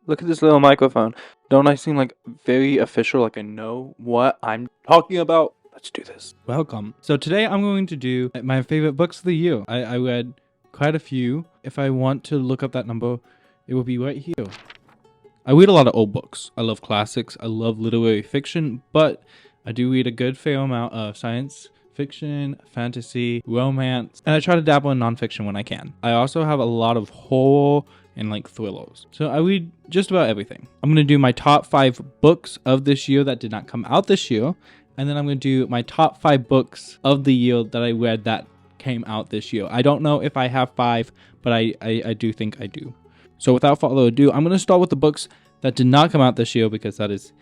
Look at this little microphone. Don't I seem like very official, like I know what I'm talking about? Let's do this. Welcome. So today I'm going to do my favorite books of the year. I read quite a few. If I want to look up that number, it will be right here. I read a lot of old books. I love classics. I love literary fiction, but I do read a good fair amount of science fiction, fantasy, romance, and I try to dabble in nonfiction when I can. I also have a lot of horror and like thrillers. So I read just about everything. I'm going to do my top 5 books of this year that did not come out this year, and then I'm going to do my top 5 books of the year that I read that came out this year. I don't know if I have 5, but I do think I do. So without further ado, I'm going to start with the books that did not come out this year because that is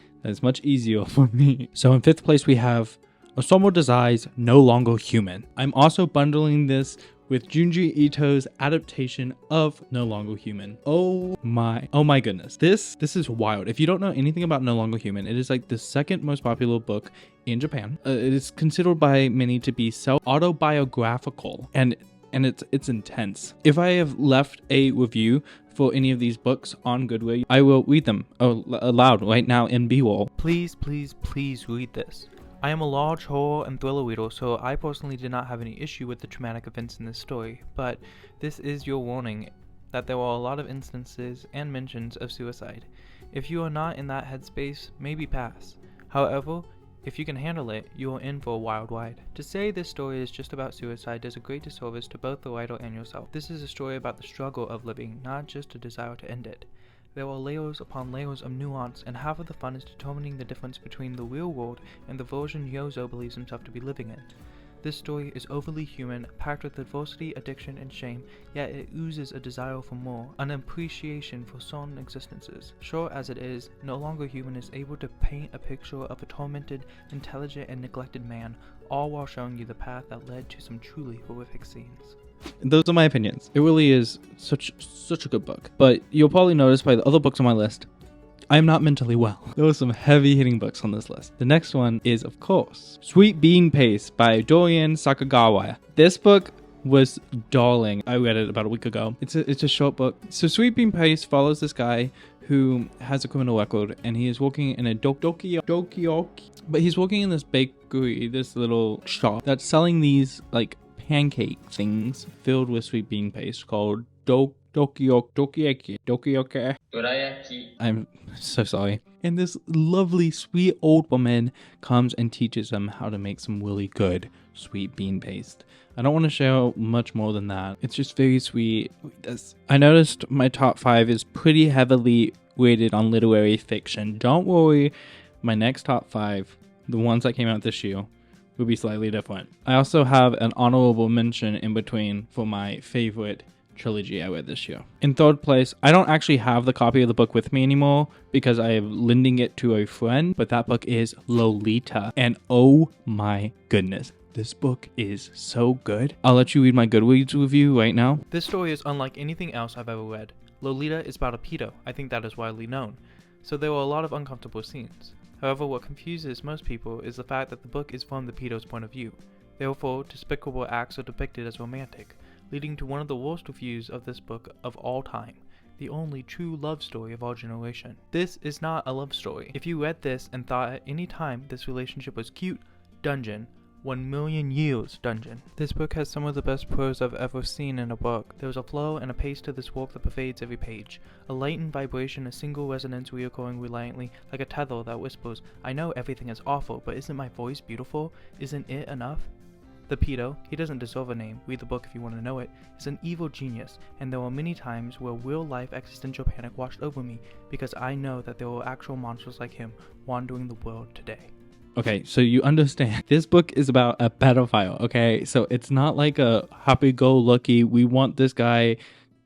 much easier for me. So in 5th place we have Osamu Dazai's No Longer Human. I'm also bundling this with Junji Ito's adaptation of No Longer Human. Oh my goodness. This is wild. If you don't know anything about No Longer Human, it is like the second most popular book in Japan. It is considered by many to be autobiographical and it's intense. If I have left a review for any of these books on Goodreads, I will read them aloud right now in B-roll. Please read this. I am a large horror and thriller reader, so I personally did not have any issue with the traumatic events in this story, but this is your warning that there are a lot of instances and mentions of suicide. If you are not in that headspace, maybe pass. However, if you can handle it, you are in for a wild ride. To say this story is just about suicide does a great disservice to both the writer and yourself. This is a story about the struggle of living, not just a desire to end it. There are layers upon layers of nuance, and half of the fun is determining the difference between the real world and the version Yozo believes himself to be living in. This story is overly human, packed with adversity, addiction, and shame, yet it oozes a desire for more, an appreciation for certain existences. Short as it is, No Longer Human is able to paint a picture of a tormented, intelligent, and neglected man, all while showing you the path that led to some truly horrific scenes. Those are my opinions. It really is such a good book. But you'll probably notice by the other books on my list, I am not mentally well. There were some heavy hitting books on this list. The next one is, of course, Sweet Bean Paste by Dorian Sakagawa. This book was darling. I read it about a week ago. It's a short book. So Sweet Bean Paste follows this guy who has a criminal record, and he is working in a but he's working in this bakery, this little shop that's selling these like pancake things filled with sweet bean paste called Dokiyaki. I'm so sorry. And this lovely sweet old woman comes and teaches him how to make some really good sweet bean paste. I don't want to share much more than that. It's just very sweet. I noticed my top 5 is pretty heavily weighted on literary fiction. Don't worry, my next top 5, the ones that came out this year, will be slightly different. I also have an honorable mention in between for my favorite trilogy I read this year. In 3rd place, I don't actually have the copy of the book with me anymore because I am lending it to a friend, but that book is Lolita. And oh my goodness, this book is so good. I'll let you read my Goodreads review right now. This story is unlike anything else I've ever read. Lolita is about a pedo. I think that is widely known. So there were a lot of uncomfortable scenes. However, what confuses most people is the fact that the book is from the pedo's point of view. Therefore, despicable acts are depicted as romantic, leading to one of the worst reviews of this book of all time, the only true love story of our generation. This is not a love story. If you read this and thought at any time this relationship was cute, dungeon. 1,000,000 years dungeon. This book has some of the best prose I've ever seen in a book. There's a flow and a pace to this work that pervades every page. A lightened vibration, a single resonance reoccurring reliantly, like a tether that whispers, I know everything is awful, but isn't my voice beautiful? Isn't it enough? The pedo, he doesn't deserve a name, read the book if you want to know it, is an evil genius, and there were many times where real-life existential panic washed over me, because I know that there were actual monsters like him wandering the world today. Okay, so you understand. This book is about a pedophile, okay? So it's not like a happy-go-lucky, we want this guy.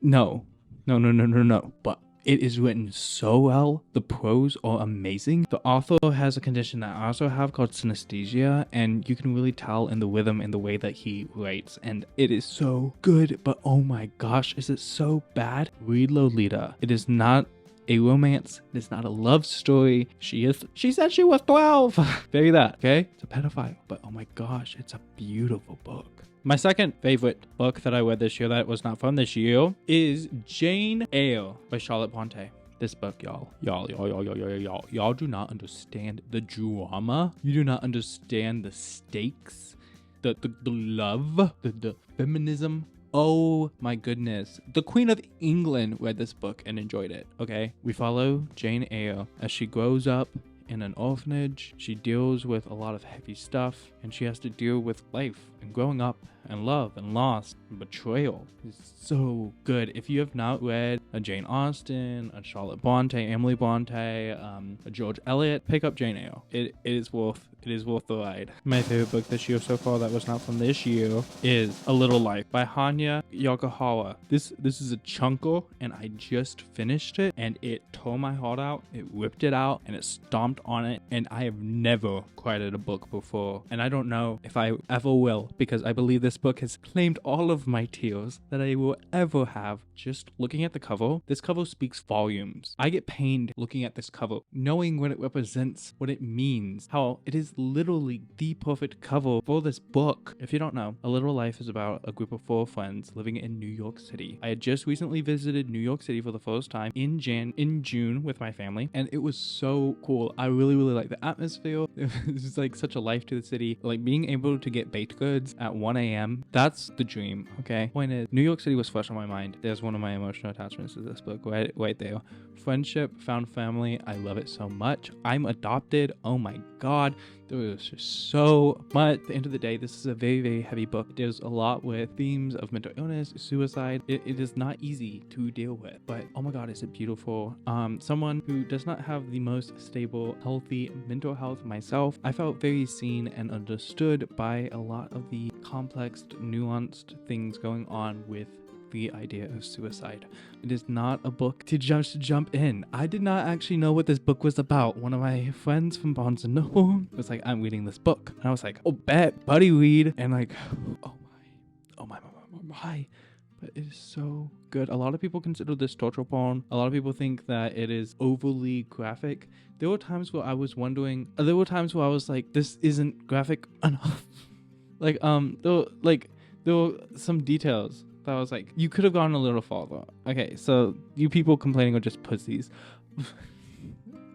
No. But it is written so well. The prose are amazing. The author has a condition that I also have called synesthesia, and you can really tell in the rhythm and the way that he writes. And it is so good, but oh my gosh, is it so bad? Read Lolita. It is not a romance. It's not a love story. She said she was 12. Bury that, okay? It's a pedophile, but oh my gosh, it's a beautiful book. My second favorite book that I read this year that was not from this year is Jane Eyre by Charlotte Bronte. This book, y'all do not understand the drama. You do not understand the stakes, the love, the feminism. Oh my goodness. The Queen of England read this book and enjoyed it, okay? We follow Jane Eyre as she grows up in an orphanage. She deals with a lot of heavy stuff, and she has to deal with life and growing up and love and loss and betrayal. It's so good. If you have not read a Jane Austen, a Charlotte Bronte, Emily Bronte, a George Eliot, pick up Jane Eyre. It is worth the ride. My favorite book this year so far that was not from this year is A Little Life by Hanya Yokohara. This is a chunker, and I just finished it, and it tore my heart out. It ripped it out, and it stomped on it, and I have never cried at a book before, and I don't know if I ever will, because I believe this book has claimed all of my tears that I will ever have. Just looking at the cover, this cover speaks volumes. I get pained looking at this cover, knowing what it represents, what it means, how it is literally the perfect cover for this book. If you don't know, A Little Life is about a group of 4 friends living in New York City. I had just recently visited New York City for the first time in June with my family, and it was so cool. I really like the atmosphere. It's like such a life to the city. Like being able to get baked goods at 1 a.m. That's the dream, okay? Point is, New York City was fresh on my mind. There's one of my emotional attachments to this book right there. Friendship, found family. I love it so much. I'm adopted. Oh my God. There was just so much. At the end of the day, this is a very heavy book. There's a lot with themes of mental illness, suicide. It is not easy to deal with, but oh my God, is it beautiful. Someone who does not have the most stable, healthy mental health myself, I felt very seen and understood by a lot of the complex, nuanced things going on with the idea of suicide. It is not a book to jump in. I did not actually know what this book was about. One of my friends from Barnes & Noble was like, I'm reading this book. And I was like, oh, bet, buddy, read. And like, oh my. But it is so good. A lot of people consider this torture porn. A lot of people think that it is overly graphic. There were times where I was like, this isn't graphic enough. There were some details that I was like, you could have gone a little farther. Okay, so you people complaining are just pussies.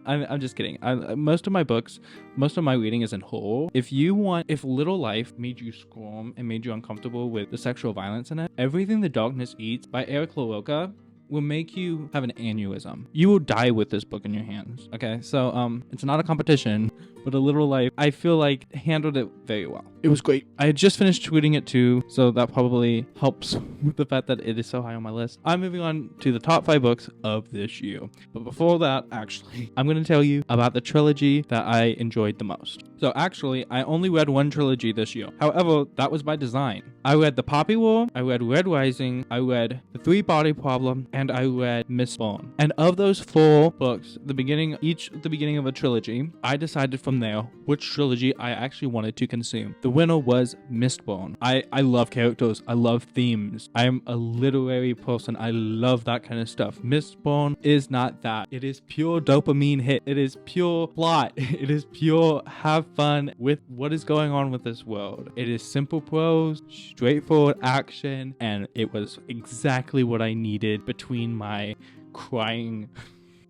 I'm just kidding. Most of my reading is in horror. If Little Life made you squirm and made you uncomfortable with the sexual violence in it, Everything the Darkness Eats by Eric LaRocca will make you have an aneurysm. You will die with this book in your hands. Okay, so it's not a competition, but A Little Life, I feel like, handled it very well. It was great. I had just finished tweeting it too, so that probably helps with the fact that it is so high on my list. I'm moving on to the top 5 books of this year. But before that, actually, I'm going to tell you about the trilogy that I enjoyed the most. So actually, I only read one trilogy this year. However, that was by design. I read The Poppy War, I read Red Rising, I read The Three Body Problem, and I read Mistborn. And of those 4 books, the beginning of a trilogy, I decided from there which trilogy I actually wanted to consume. The winner was Mistborn. I love characters. I love themes. I'm a literary person. I love that kind of stuff. Mistborn is not that. It is pure dopamine hit. It is pure plot. It is pure have fun with what is going on with this world. It is simple prose, straightforward action, and it was exactly what I needed between my crying.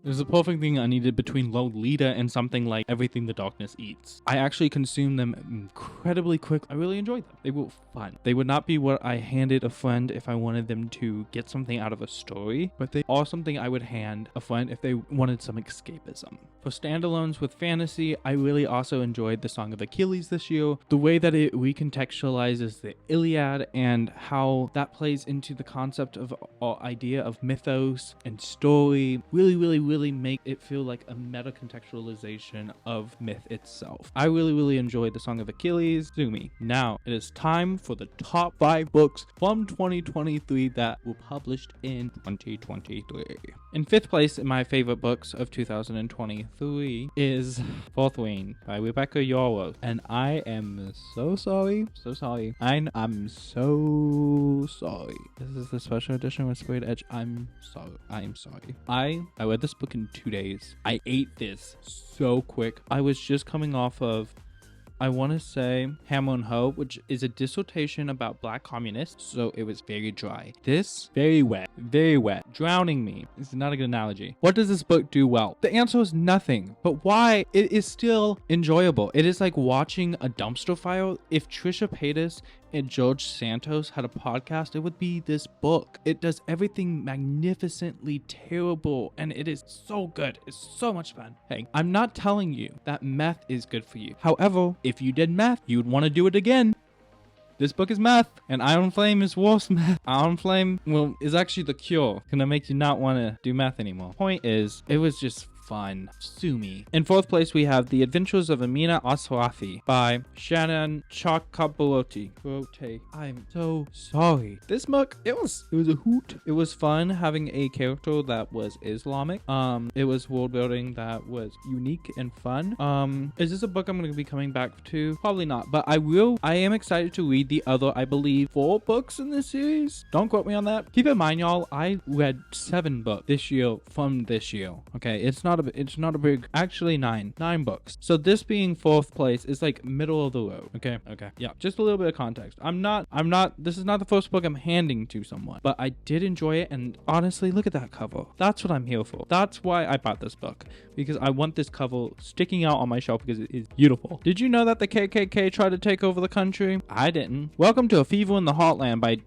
It was the perfect thing I needed between Lolita and something like Everything the Darkness Eats. I actually consumed them incredibly quick. I really enjoyed them. They were fun. They would not be what I handed a friend if I wanted them to get something out of a story, but they are something I would hand a friend if they wanted some escapism. For standalones with fantasy, I really also enjoyed The Song of Achilles this year. The way that it recontextualizes the Iliad and how that plays into the concept of idea of mythos and story really make it feel like a meta contextualization of myth itself. I really enjoyed The Song of Achilles. Sue me. Now it is time for the top 5 books from 2023 that were published in 2023. In 5th place in my favorite books of 2023 is Fourth Wing by Rebecca Yarros, and I am so sorry. I'm so sorry. This is the special edition with Sprayed Edge. I'm sorry. I read this book in 2 days. I ate this so quick. I was just coming off of I want to say Hammer and Hoe, which is a dissertation about black communists, so it was very dry. This, very wet, drowning me. This is not a good analogy. What does this book do well? The answer is nothing, but why? It is still enjoyable. It is like watching a dumpster fire. If Trisha Paytas and George Santos had a podcast, it would be this book. It does everything magnificently terrible, and it is so good. It's so much fun. Hey, I'm not telling you that meth is good for you. However, if you did meth, you would want to do it again. This book is meth, and Iron Flame is worse meth. Iron Flame, well, is actually the cure. Gonna make you not want to do meth anymore. Point is, it was just fun. Sue me. In fourth place, we have The Adventures of Amina Asrafi by Shannon Chakraborty. I'm so sorry. This book, it was a hoot. It was fun having a character that was Islamic. It was world building that was unique and fun. Is this a book I'm going to be coming back to? Probably not, but I am excited to read the other, I believe, 4 books in this series. Don't quote me on that. Keep in mind, y'all, I read 7 books this year from this year. Okay, it's not a big, actually 9 books. So this being 4th place is like middle of the road. Okay. Yeah, just a little bit of context. This is not the first book I'm handing to someone, but I did enjoy it. And honestly, look at that cover. That's what I'm here for. That's why I bought this book, because I want this cover sticking out on my shelf because it is beautiful. Did you know that the KKK tried to take over the country? I didn't. Welcome to A Fever in the Heartland by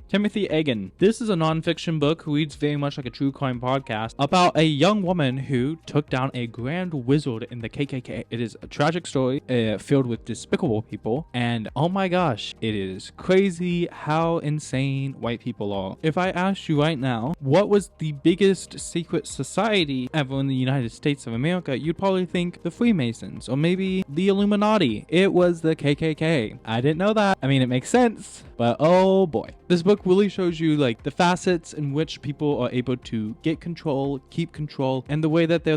Timothy Egan. This is a non-fiction book who reads very much like a true crime podcast about a young woman who took down a grand wizard in the KKK. It is a tragic story filled with despicable people, and oh my gosh, it is crazy how insane white people are. If I asked you right now, what was the biggest secret society ever in the United States of America, you'd probably think the Freemasons, or maybe the Illuminati. It was the KKK. I didn't know that. I mean, it makes sense, but oh boy. This book really shows you like the facets in which people are able to get control, keep control, and the way that they're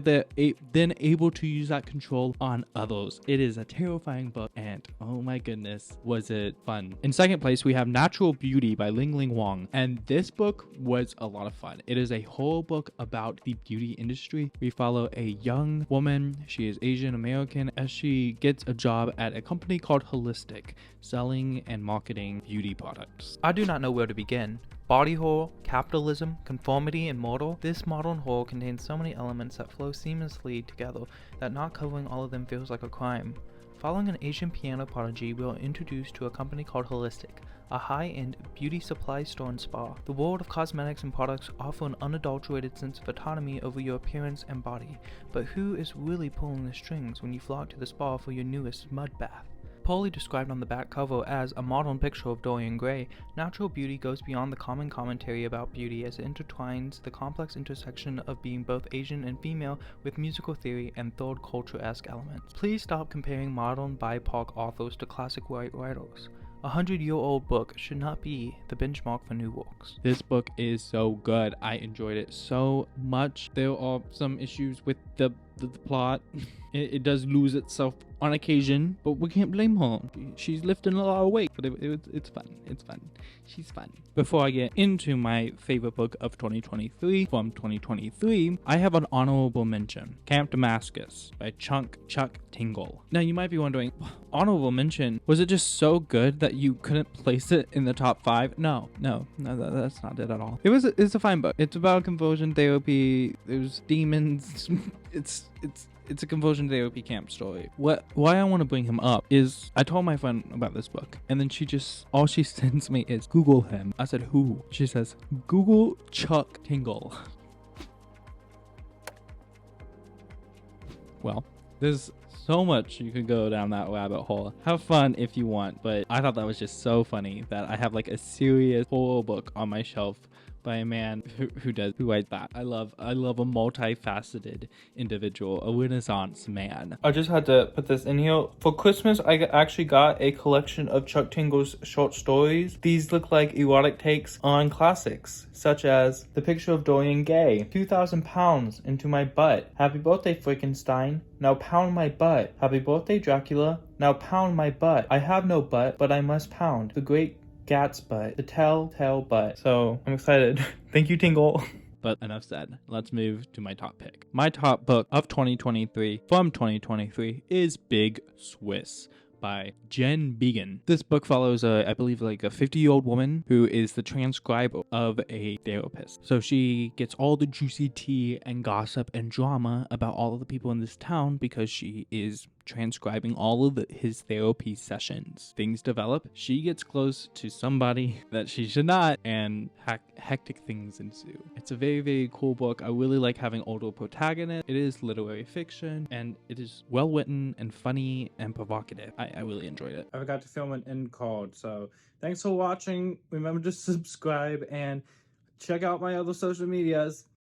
then able to use that control on others. It is a terrifying book, and oh my goodness, was it fun. In second place, we have Natural Beauty by Ling Ling Wang, and this book was a lot of fun. It is a whole book about the beauty industry. We follow a young woman, she is Asian American, as she gets a job at a company called Holistic, selling and marketing beauty products. I do not know where to begin. Body horror, capitalism, conformity, and mortal. This modern horror contains so many elements that flow seamlessly together that not covering all of them feels like a crime. Following an Asian piano prodigy, we are introduced to a company called Holistic, a high-end beauty supply store and spa. The world of cosmetics and products offer an unadulterated sense of autonomy over your appearance and body, but who is really pulling the strings when you flock to the spa for your newest mud bath? Poorly described on the back cover as a modern picture of Dorian Gray, Natural Beauty goes beyond the common commentary about beauty as it intertwines the complex intersection of being both Asian and female with musical theory and third culture-esque elements. Please stop comparing modern BIPOC authors to classic white writers. A 100-year-old book should not be the benchmark for new works. This book is so good. I enjoyed it so much. There are some issues with the plot. It does lose itself on occasion, but we can't blame her. She's lifting a lot of weight, but it's fun. It's fun. She's fun. Before I get into my favorite book of 2023, from 2023, I have an honorable mention. Camp Damascus by Chuck Tingle. Now you might be wondering, honorable mention, was it just so good that you couldn't place it in the top 5? No, that's not it at all. It's a fine book. It's about conversion therapy. There's demons. It's a conversion therapy camp story. Why I want to bring him up is I told my friend about this book, and then all she sends me is Google him. I said, who? She says, Google Chuck Tingle. Well, there's so much you could go down that rabbit hole. Have fun if you want, but I thought that was just so funny that I have like a serious horror book on my shelf by a man who writes that. I love a multifaceted individual, a Renaissance man. I just had to put this in here. For Christmas, I actually got a collection of Chuck Tingle's short stories. These look like erotic takes on classics, such as The Picture of Dorian Gray, 2,000 pounds into my butt. Happy birthday, Frankenstein. Now pound my butt. Happy birthday, Dracula. Now pound my butt. I have no butt, but I must pound. The Great Gat's butt. The telltale butt. So I'm excited. Thank you, Tingle. But enough said. Let's move to my top pick. My top book of 2023 from 2023 is Big Swiss by Jen Began. This book follows I believe like a 50-year-old woman who is the transcriber of a therapist. So she gets all the juicy tea and gossip and drama about all of the people in this town because she is transcribing all of his therapy sessions. Things develop. She gets close to somebody that she should not, and hectic things ensue. It's a very, very cool book. I really like having older protagonists. It is literary fiction, and it is well written and funny and provocative. I really enjoyed it. I forgot to film an end card, so thanks for watching. Remember to subscribe and check out my other social medias.